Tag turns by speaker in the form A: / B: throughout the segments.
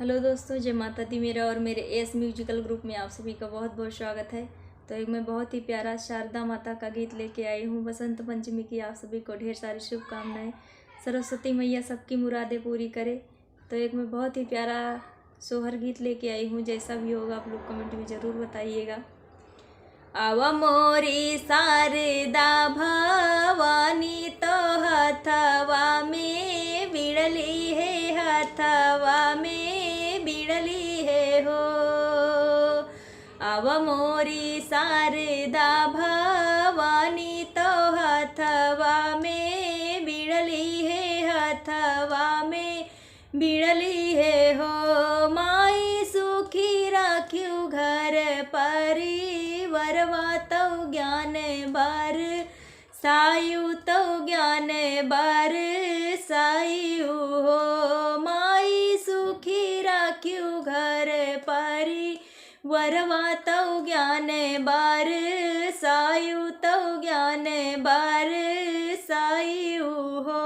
A: Hello दोस्तों, जय माता दी। मेरा और मेरे एस म्यूजिकल ग्रुप में आप सभी का बहुत बहुत स्वागत है। तो एक मैं बहुत ही प्यारा शारदा माता का गीत लेके आई हूँ। बसंत पंचमी की आप सभी को ढेर सारी शुभकामनाएं। सरस्वती मैया सबकी मुरादें पूरी करे। तो एक मैं बहुत ही प्यारा सोहर गीत लेके आई हूँ। जैसा भी होगा आप लोग कमेंट में ज़रूर बताइएगा। आवा मोरी शारदा भवानी तो हथवा में बिड़ली है, हथवा में बिड़ली है हो। आवा मोरी शारदा भवानी तो हथवा में बिड़ली है, हथवा में बिड़ली है हो। माई सुखी राख्यू घर परिवरवा तो ज्ञान बार सायु तो ज्ञान बार सायु हो। माई सुखी राख्यू घर परिवरवा तो ज्ञान बार सायु तो ज्ञान बार सायु हो।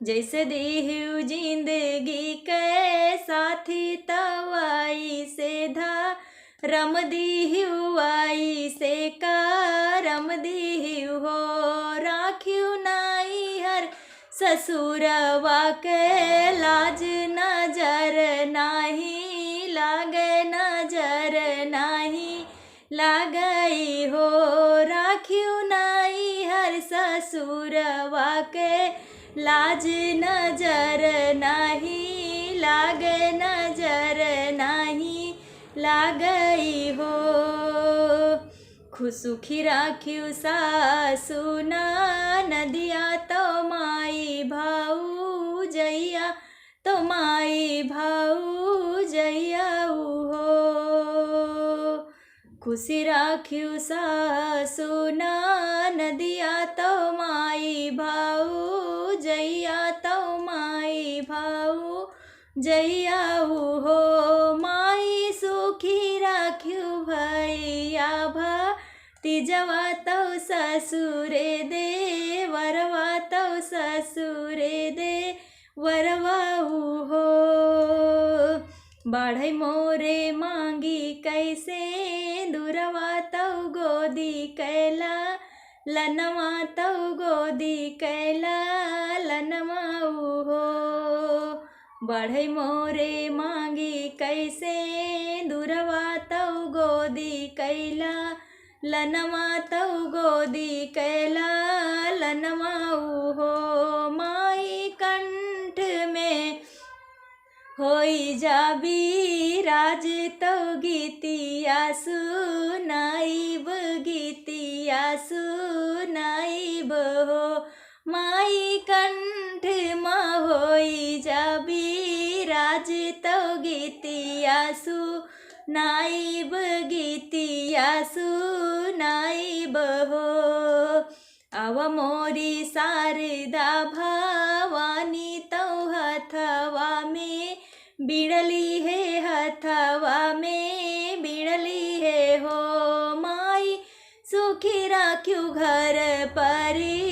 A: जैसे देहु जिंदगी के साथी तवाई से धा रम दीहु आई से का रम दीहु हो। राख्यू नाई हर ससुरवा के लाज नजर नाही लागे, नजर नाही लागई हो। राख्यू नाई हर ससुरवा के लाज नजर नाही लागे, नजर नाही लागई हो। खुसुखी राख्यू सासु नदिया तो माई भाऊ जैया, तो माई भाऊ जैया हो। खुशी राख्यू सासु नदिया तो माई भाऊ जैया, तो माई भाऊ जैया हो। माई सुखी राख्यू भैया भतीजवा तो ससुरे दे वरवा तो ससुरे दे वरवा हो। बाढ़ई मोरे मांगी कैसे दुरवा तो गोदी कैला लनवा तो गोदी कैला लनवा हो। बढ़ई मोरे मांगी कैसे दुरवा तो गोदी कैला लनवा तो गोदी कैला लनवा हो। माई कंठ में होई जाबी राज तो गीतिया सुनाइब, गीतिया सुनाइब हो। माई कंठ में होई जाबी राज तो गीतिया सुनाइब, गीतिया सुनाइब हो। आव मोरी शारदा भवानी तो हथवा में बिड़ली है, हथवा में बिड़ली है हो। माई सुखी राख्यू घर परी